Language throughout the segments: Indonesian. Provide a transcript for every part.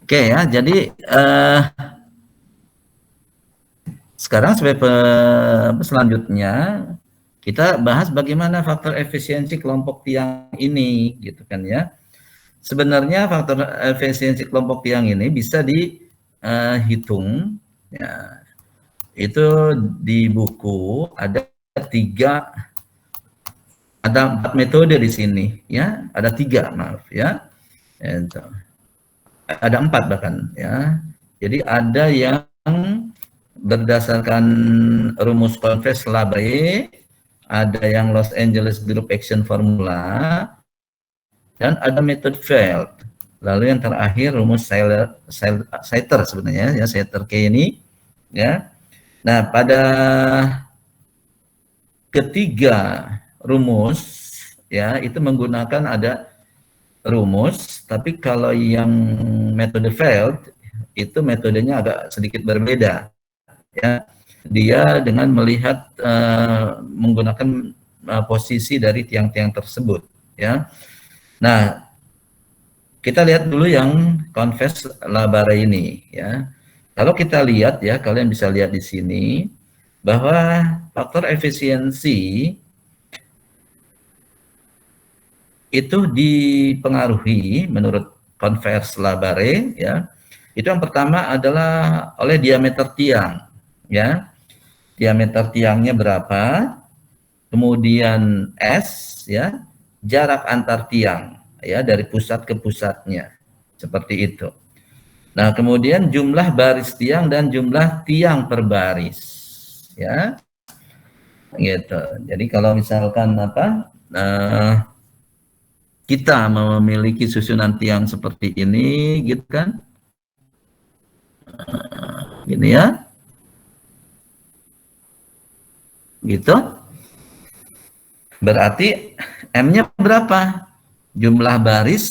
Oke ya, jadi sekarang sebagai selanjutnya kita bahas bagaimana faktor efisiensi kelompok tiang ini, gitu kan ya. Sebenarnya faktor efisiensi kelompok tiang ini bisa dihitung, ya. Itu di buku ada empat metode di sini, ya. Ada tiga, maaf ya. Itu. Ada empat bahkan, ya. Jadi ada yang berdasarkan rumus Converse Labaye, ada yang Los Angeles Group Action Formula, dan ada metode Feld. Lalu yang terakhir rumus Saiter sebenarnya, ya, Saiter K ini, ya. Nah, pada ketiga rumus, ya, itu menggunakan ada rumus, tapi kalau yang metode Feld itu metodenya agak sedikit berbeda, ya. Dia dengan melihat menggunakan posisi dari tiang-tiang tersebut, ya. Nah, kita lihat dulu yang Converse Labaye ini, ya. Kalau kita lihat, ya, kalian bisa lihat di sini bahwa faktor efisiensi itu dipengaruhi menurut Converse Labaye, ya. Itu yang pertama adalah oleh diameter tiang, ya. Diameter tiangnya berapa? Kemudian S, ya, jarak antar tiang, ya, dari pusat ke pusatnya, seperti itu. Nah, kemudian jumlah baris tiang dan jumlah tiang per baris, ya, gitu. Jadi kalau misalkan kita memiliki susunan tiang seperti ini, gitu kan, gini ya, gitu. Berarti M-nya berapa? Jumlah baris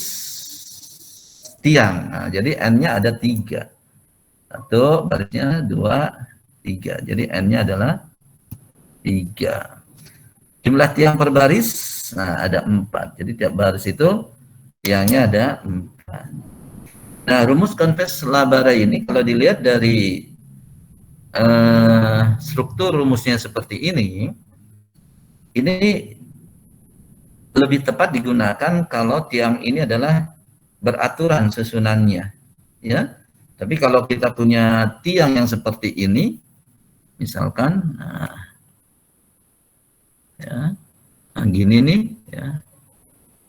tiang. Nah, jadi N-nya ada 3. Satu, barisnya 2, 3. Jadi N-nya adalah 3. Jumlah tiang per baris, nah, ada 4. Jadi tiap baris itu tiangnya ada 4. Nah, rumus Converse Labaye ini kalau dilihat dari struktur rumusnya seperti ini lebih tepat digunakan kalau tiang ini adalah beraturan susunannya, ya. Tapi kalau kita punya tiang yang seperti ini, misalkan, ya, gini nih, ya.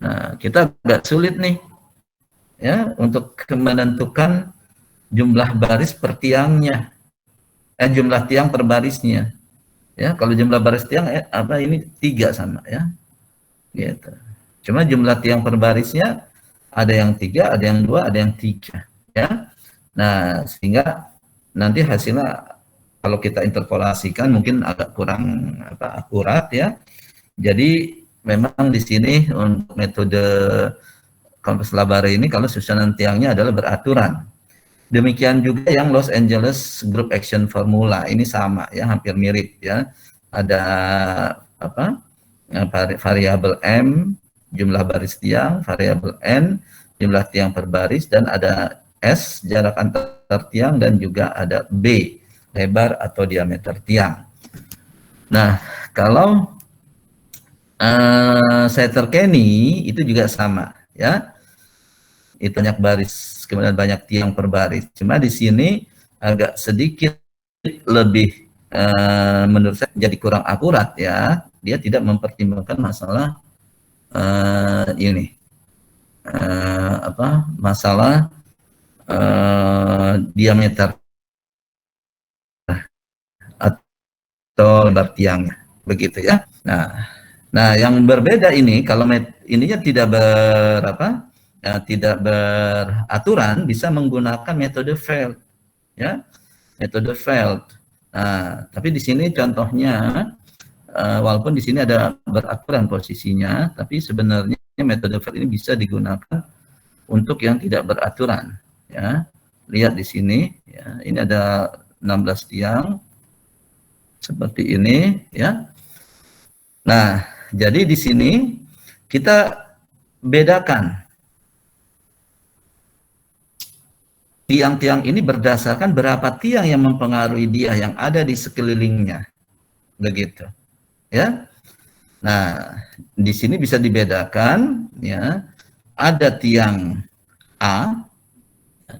Nah, kita agak sulit nih, ya, untuk menentukan jumlah baris per tiangnya, jumlah tiang per barisnya, ya. Kalau jumlah baris tiang ini 3 sama, ya, gitu. Cuma jumlah tiang per barisnya ada yang 3, ada yang 2, ada yang 3, ya. Nah, sehingga nanti hasilnya kalau kita interpolasikan mungkin agak kurang akurat, ya. Jadi memang di sini untuk metode Converse Labaye ini kalau susunan tiangnya adalah beraturan. Demikian juga yang Los Angeles Group Action Formula ini sama, ya, hampir mirip, ya. Ada variabel M, jumlah baris tiang, variabel N, jumlah tiang per baris, dan ada S, jarak antar tiang, dan juga ada B, lebar atau diameter tiang. Nah, kalau Saiter Kenny itu juga sama, ya. Itu banyak baris, kemudian banyak tiang per baris. Cuma di sini agak sedikit lebih menurut saya jadi kurang akurat, ya. Dia tidak mempertimbangkan masalah ini masalah diameter atau lebar tiangnya, begitu, ya. Nah, yang berbeda ini kalau ininya tidak beraturan, bisa menggunakan metode Feld, ya, metode Feld. Nah, tapi di sini contohnya walaupun di sini ada beraturan posisinya, tapi sebenarnya metode Feld ini bisa digunakan untuk yang tidak beraturan, ya. Lihat di sini, ya, ini ada 16 tiang seperti ini, ya. Nah, jadi di sini kita bedakan tiang-tiang ini berdasarkan berapa tiang yang mempengaruhi dia yang ada di sekelilingnya, begitu, ya. Nah, di sini bisa dibedakan, ya. Ada tiang A,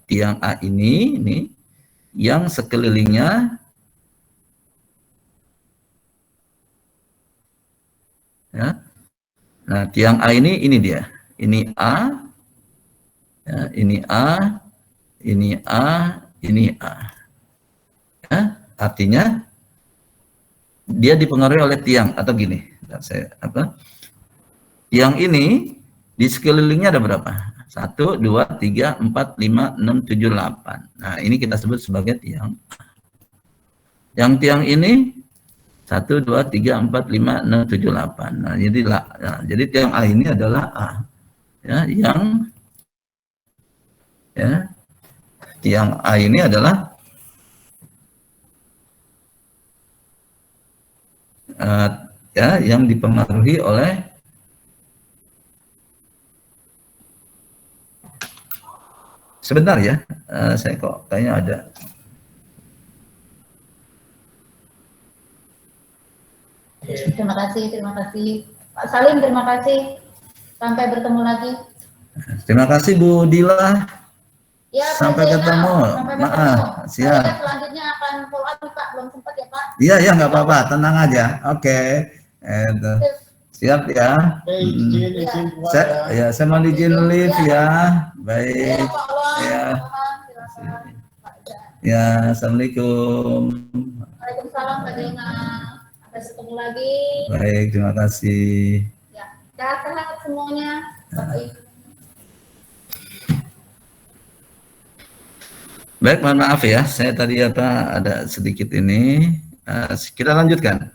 tiang A ini yang sekelilingnya, ya. Nah, tiang A ini dia, ini A, ya, ini A, ini A, ini A. Ya, artinya dia dipengaruhi oleh tiang atau gini, tiang ini di sekelilingnya ada berapa? 1, 2, 3, 4, 5, 6, 7, 8. Nah, ini kita sebut sebagai tiang. Yang tiang ini 1, 2, 3, 4, 5, 6, 7, 8. Nah, jadi tiang A ini adalah A. Ya, tiang A ini adalah yang dipengaruhi oleh sebentar ya, saya kok kayaknya ada. Terima kasih Pak Salim, terima kasih. Sampai bertemu lagi. Terima kasih Bu Dila. Ya, sampai ketemu. Maaf, siap. Saya selanjutnya akan follow up Pak, belum sempat ya Pak. Iya, ya nggak apa-apa, tenang aja. Oke. Siap ya. Saya mau izin live ya. Baik. Ya. Ya, assalamualaikum. Waalaikumsalam Pak Dena. Sampai ketemu lagi. Baik, terima kasih. Ya, sehat-sehat semuanya. Baik. Baik, mohon maaf ya, saya tadi ada sedikit ini. Kita lanjutkan.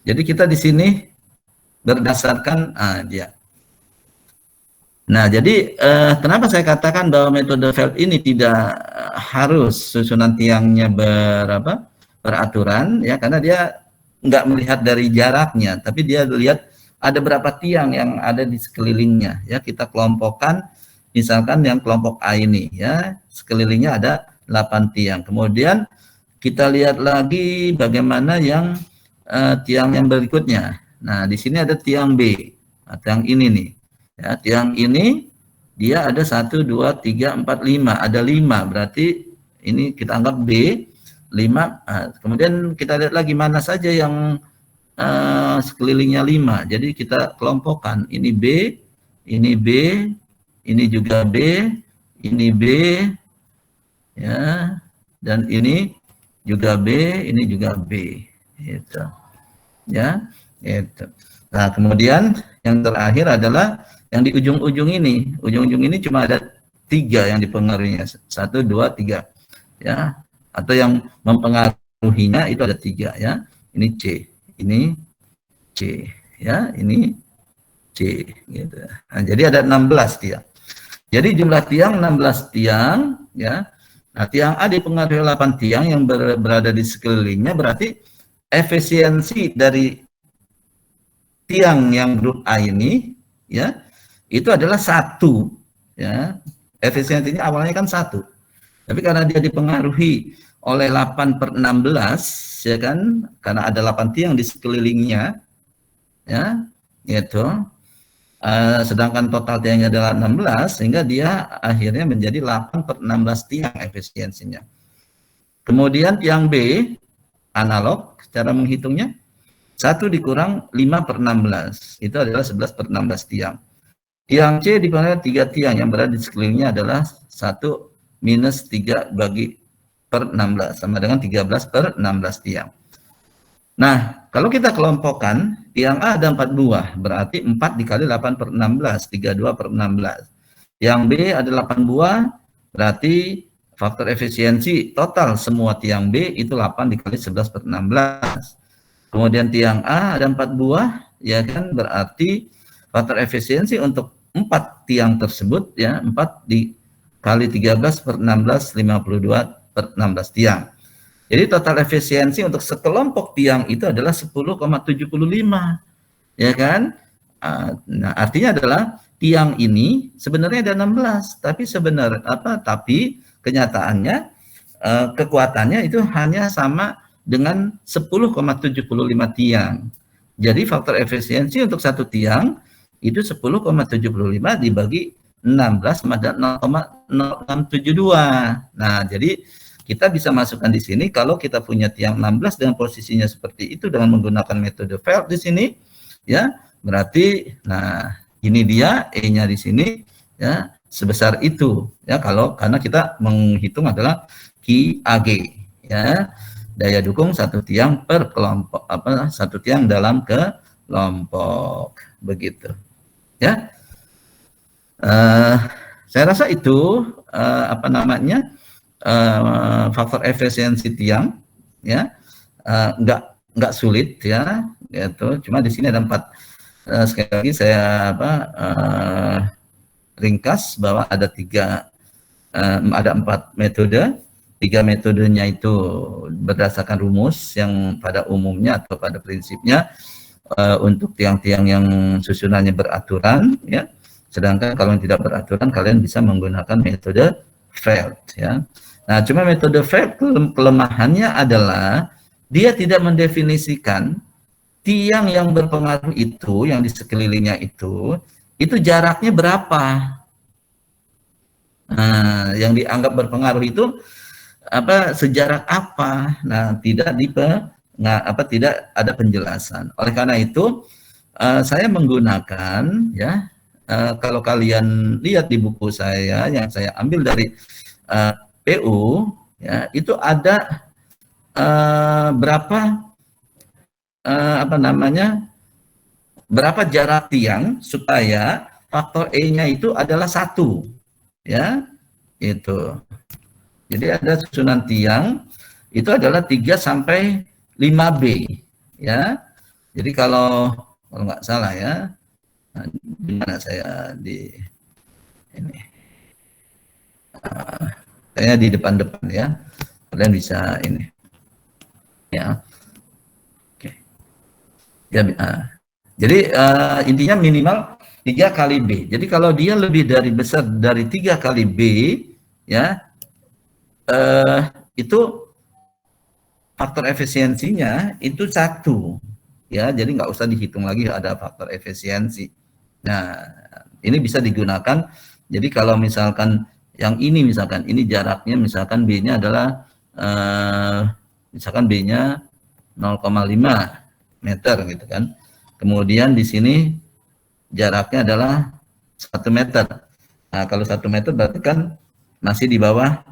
Jadi kita di sini berdasarkan dia. Nah, jadi kenapa saya katakan bahwa metode Feld ini tidak harus susunan tiangnya beraturan, ya, karena dia nggak melihat dari jaraknya, tapi dia lihat ada berapa tiang yang ada di sekelilingnya. Ya, kita kelompokkan, misalkan yang kelompok A ini, ya, sekelilingnya ada 8 tiang. Kemudian kita lihat lagi bagaimana yang tiang yang berikutnya. Nah, di sini ada tiang B. Nah, tiang ini nih. Ya, tiang ini dia ada 1, 2, 3, 4, 5. Ada 5, berarti ini kita anggap B. 5. Kemudian kita lihat lagi mana saja yang sekelilingnya 5. Jadi kita kelompokkan. Ini B, ini juga B, ini B, ya, dan ini juga B, ini juga B. Itu. Ya, itu. Nah, kemudian yang terakhir adalah yang di ujung-ujung ini. Ujung-ujung ini cuma ada 3 yang dipengaruhinya. 1, 2, 3. Ya, atau yang mempengaruhinya itu ada 3, ya. Ini C, ini C, ya, ini C, gitu. Nah, jadi ada 16 tiang. Jadi jumlah tiang 16 tiang, ya. Nah, tiang A dipengaruhi 8 tiang yang berada di sekelilingnya, berarti efisiensi dari tiang yang grup A ini, ya, itu adalah 1, ya. Efisiensinya awalnya kan 1. Tapi karena dia dipengaruhi oleh 8/16, ya kan, karena ada 8 tiang di sekelilingnya, ya, gitu. Sedangkan total tiangnya adalah 16, sehingga dia akhirnya menjadi 8/16 tiang efisiensinya. Kemudian tiang B, analog, cara menghitungnya, 1 dikurang 5/16, itu adalah 11/16 tiang. Tiang C dipengaruhi 3 tiang yang berada di sekelilingnya adalah 1 minus 3 bagi per 16, sama dengan 13/16 tiang. Nah, kalau kita kelompokkan, tiang A ada 4 buah, berarti 4 dikali 8/16, 32/16. Tiang B ada 8 buah, berarti faktor efisiensi total semua tiang B itu 8 dikali 11/16. Kemudian tiang A ada 4 buah, ya kan, berarti faktor efisiensi untuk 4 tiang tersebut, ya, 4 dikali 13/16, 52/16 tiang. Jadi total efisiensi untuk sekelompok tiang itu adalah 10,75, ya kan? Nah, artinya adalah tiang ini sebenarnya ada 16, tapi kenyataannya kekuatannya itu hanya sama dengan 10,75 tiang. Jadi faktor efisiensi untuk satu tiang itu 10,75 dibagi 16 sama 0,0672. Nah, jadi kita bisa masukkan di sini kalau kita punya tiang 16 dengan posisinya seperti itu dengan menggunakan metode Feld di sini, ya berarti, nah ini dia E-nya di sini, ya sebesar itu, ya karena kita menghitung adalah QAG, ya daya dukung satu tiang per kelompok, satu tiang dalam kelompok, begitu, ya. Saya rasa itu faktor efisiensi tiang, ya nggak sulit, ya gitu. Cuma di sini ada 4, sekali lagi saya ringkas bahwa ada 4 metode. 3 metodenya itu berdasarkan rumus yang pada umumnya atau pada prinsipnya untuk tiang-tiang yang susunannya beraturan, ya. Sedangkan kalau yang tidak beraturan kalian bisa menggunakan metode Feld, ya. Nah, cuma metode Feld kelemahannya adalah dia tidak mendefinisikan tiang yang berpengaruh itu, yang di sekelilingnya itu jaraknya berapa. Nah, yang dianggap berpengaruh itu sejarak apa? Nah, tidak ada penjelasan. Oleh karena itu, saya menggunakan, ya, kalau kalian lihat di buku saya yang saya ambil dari PU, ya, itu ada berapa jarak tiang supaya faktor E-nya itu adalah 1, ya, itu. Jadi ada susunan tiang itu adalah 3 sampai 5B, ya. Jadi kalau nggak salah, ya, di mana saya di ini, saya di depan-depan, ya, kalian bisa ini, ya. Oke. Ya, jadi intinya minimal 3 kali B. Jadi kalau dia lebih besar dari 3 kali B, ya, itu faktor efisiensinya itu 1, ya. Jadi nggak usah dihitung lagi ada faktor efisiensi. Nah, ini bisa digunakan. Jadi kalau misalkan yang ini, misalkan ini jaraknya, misalkan B-nya adalah misalkan B-nya 0,5 meter, gitu kan. Kemudian di sini jaraknya adalah 1 meter. Nah, kalau 1 meter berarti kan masih di bawah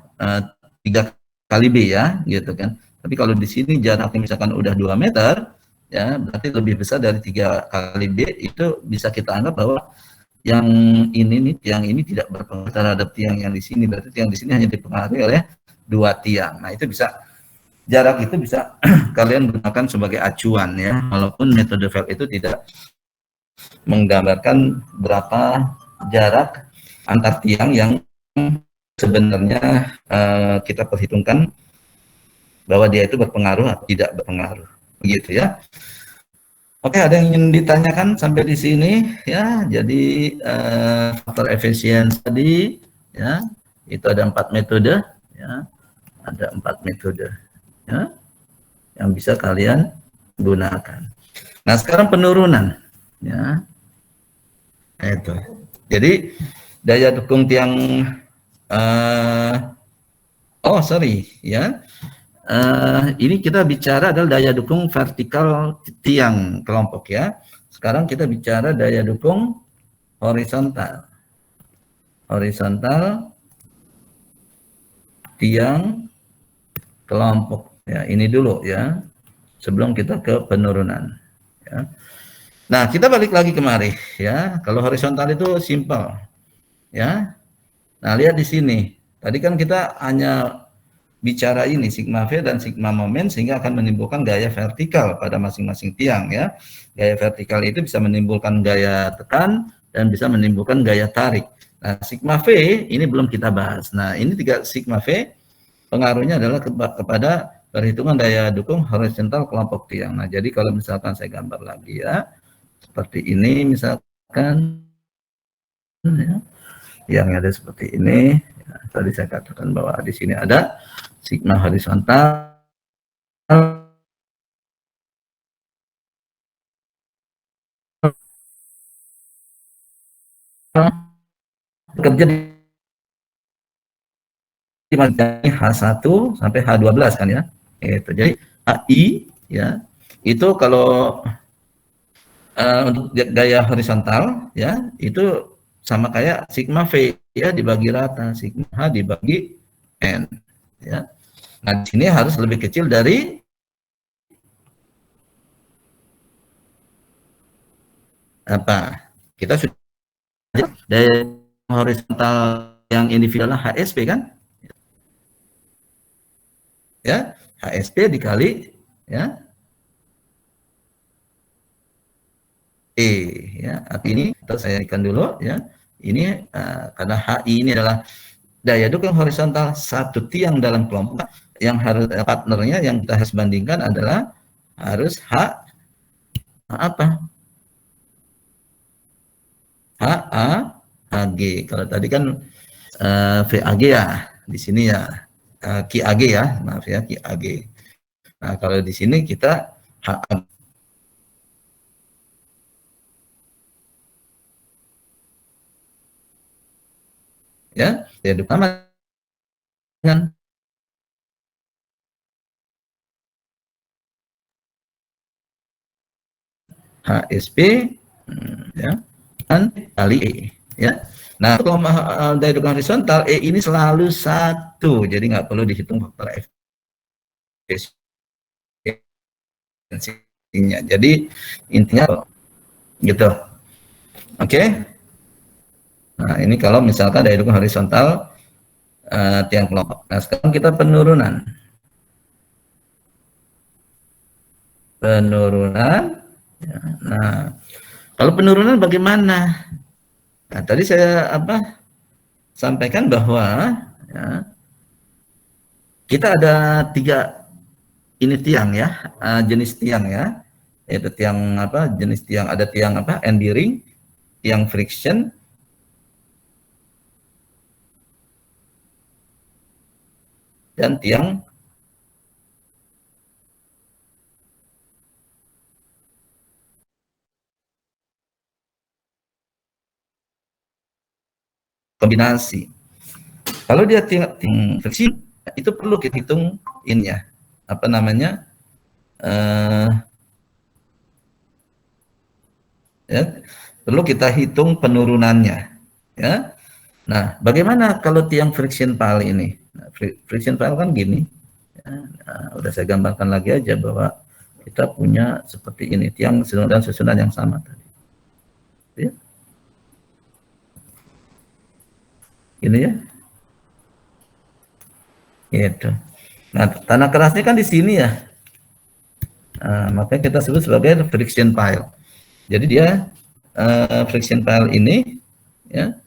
3 kali B, ya, gitu kan. Tapi kalau di sini jaraknya misalkan udah 2 meter, ya, berarti lebih besar dari 3 kali B, itu bisa kita anggap bahwa yang ini nih, tiang ini tidak berpengaruh terhadap tiang yang di sini, berarti tiang di sini hanya dipengaruhi oleh 2 tiang. Nah, itu bisa, jarak itu bisa kalian gunakan sebagai acuan, ya, walaupun metode Feld itu tidak menggambarkan berapa jarak antar tiang yang sebenarnya kita perhitungkan bahwa dia itu berpengaruh atau tidak berpengaruh, begitu, ya. Oke, ada yang ingin ditanyakan sampai di sini, ya? Jadi faktor efisiensi tadi, ya, itu ada 4 metode, ya, ada 4 metode, ya, yang bisa kalian gunakan. Nah, sekarang penurunan, ya, itu. Jadi daya dukung tiang ini kita bicara adalah daya dukung vertikal tiang kelompok, ya. Sekarang kita bicara daya dukung horizontal tiang kelompok, ya. Ini dulu, ya, sebelum kita ke penurunan, ya. Nah, kita balik lagi kemari, ya. Kalau horizontal itu simpel, ya. Nah, lihat di sini. Tadi kan kita hanya bicara ini sigma V dan sigma momen sehingga akan menimbulkan gaya vertikal pada masing-masing tiang, ya. Gaya vertikal itu bisa menimbulkan gaya tekan dan bisa menimbulkan gaya tarik. Nah, sigma V ini belum kita bahas. Nah, ini 3 sigma V pengaruhnya adalah kepada perhitungan daya dukung horizontal kelompok tiang. Nah, jadi kalau misalkan saya gambar lagi, ya, seperti ini misalkan, ya, yang ada seperti ini, Tadi saya katakan bahwa di sini ada sigma horizontal bekerja di H1 sampai H12 kan ya. Itu. Jadi HI ya itu kalau untuk gaya horizontal ya itu sama kayak sigma V ya dibagi rata, sigma H dibagi N ya. Nah, di sini harus lebih kecil dari apa? Kita sudah dari horizontal yang individual HSP kan? Ya, HSP dikali ya E ya. Arti ini atau saya ikan dulu ya. Ini karena HI ini adalah daya dukung horizontal satu tiang dalam kelompok yang harus partnernya yang kita harus bandingkan adalah harus apa? HAG. Kalau tadi kan VAG ya, di sini ya QAG ya, maaf ya QAG. Nah, kalau di sini kita HAG ya, ya sama dengan HSP ya, kan kali E ya. Nah, kalau daya dukung horizontal E ini selalu satu, jadi nggak perlu dihitung faktor efisiensinya. Jadi intinya gitu. Oke. Nah, ini kalau misalkan daya dukung horizontal tiang kelompok. Nah, sekarang kita penurunan. Penurunan. Ya, nah, kalau penurunan bagaimana? Nah, tadi saya sampaikan bahwa ya, kita ada tiga ini tiang ya, jenis tiang ya, yaitu tiang jenis tiang ada tiang enduring, tiang friction, dan tiang kombinasi. Kalau dia tiang friction itu perlu kita hitung ini ya, eh, ya, perlu kita hitung penurunannya ya. Nah, bagaimana kalau tiang friction pile ini? Nah, friction pile kan gini ya. Nah, udah saya gambarkan lagi aja bahwa kita punya seperti ini tiang susunan yang sama tadi ya. Ini ya gitu. Nah, tanah kerasnya kan di sini ya. Nah, makanya kita sebut sebagai friction pile. Jadi dia friction pile ini ya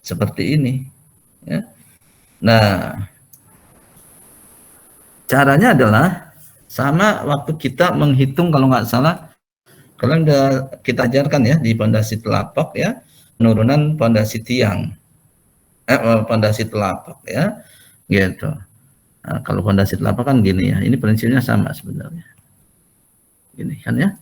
seperti ini ya. Nah, caranya adalah sama waktu kita menghitung kalau nggak salah kalian udah kita ajarkan ya di pondasi telapak ya penurunan pondasi tiang pondasi telapak ya gitu. Nah, kalau pondasi telapak kan gini ya, ini prinsipnya sama sebenarnya gini kan ya.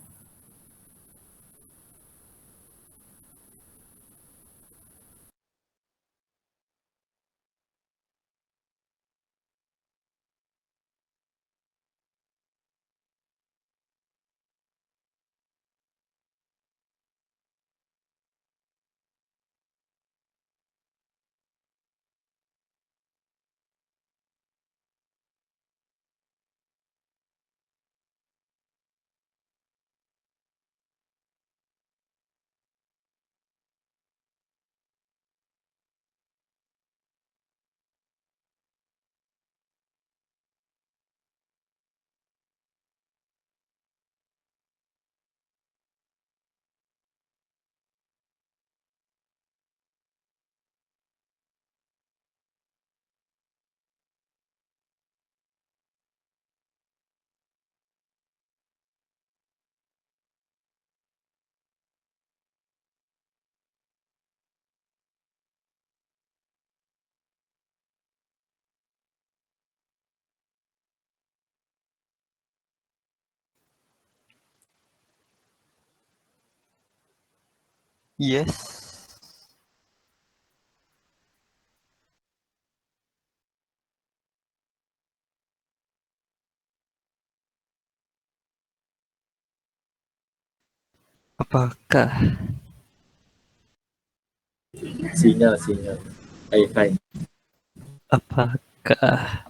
Yes. Apakah Sinyal. Hai. apakah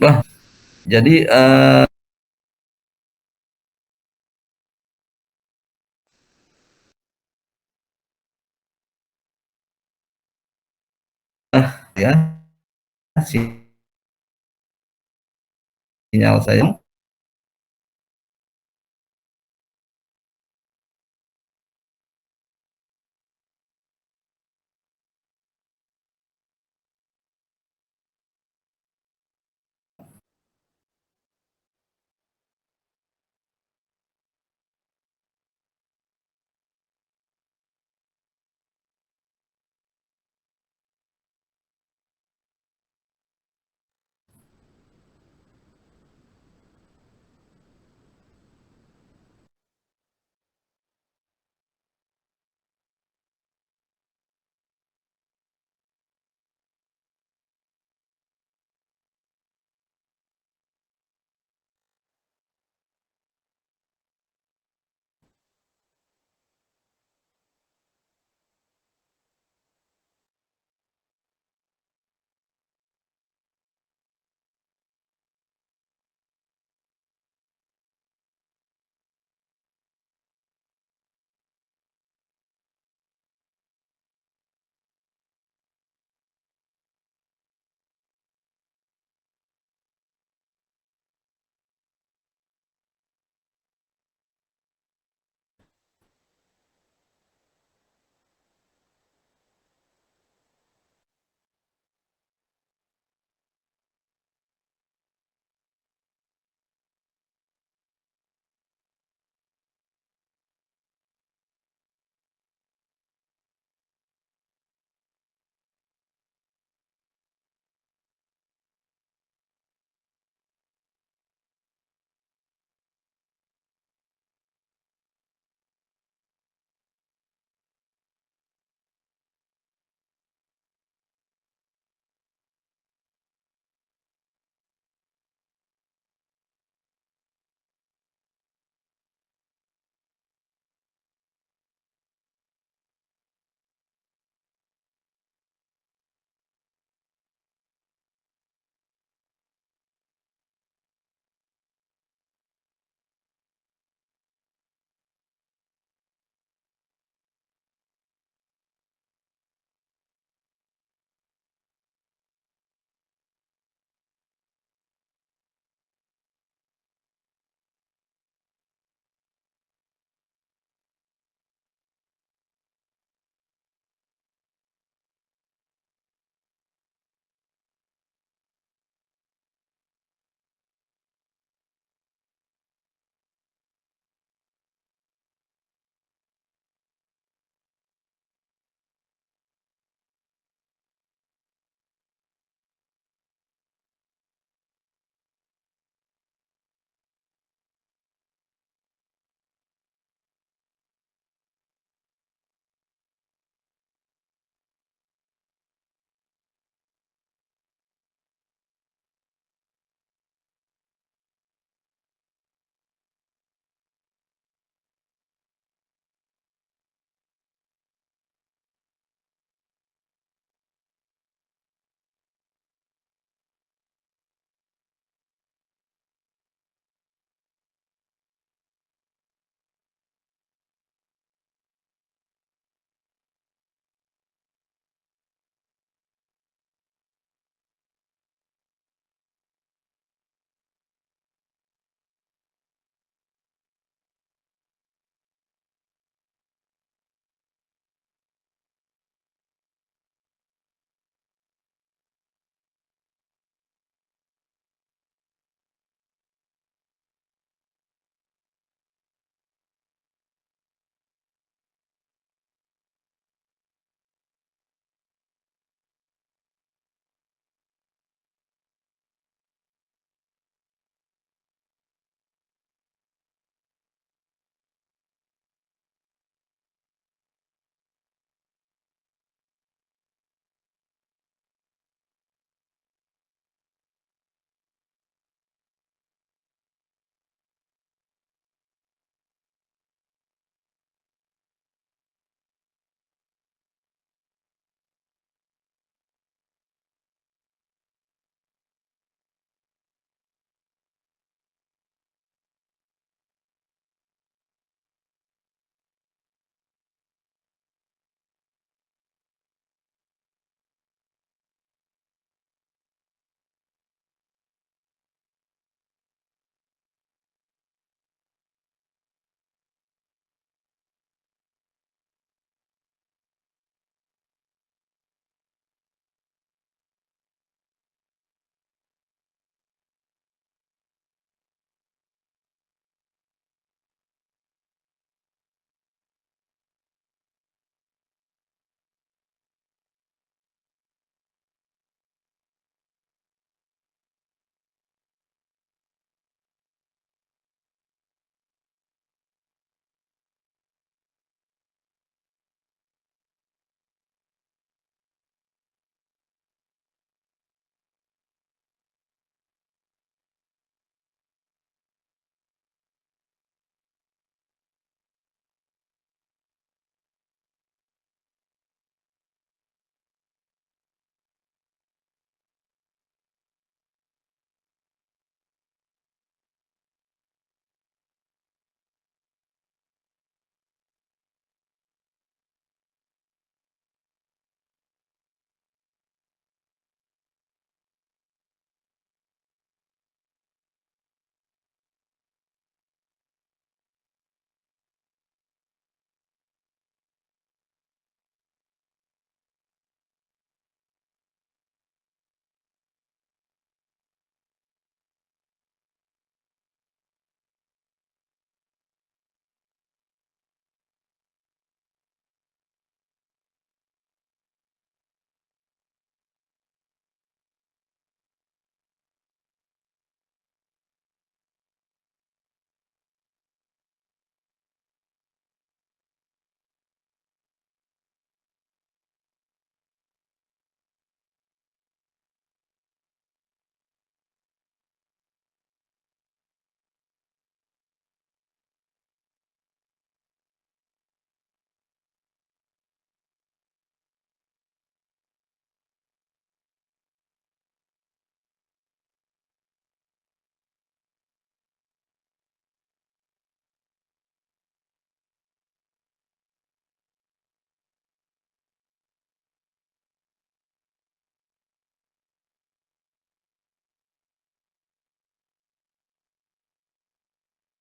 Wah, jadi ya sinyal saya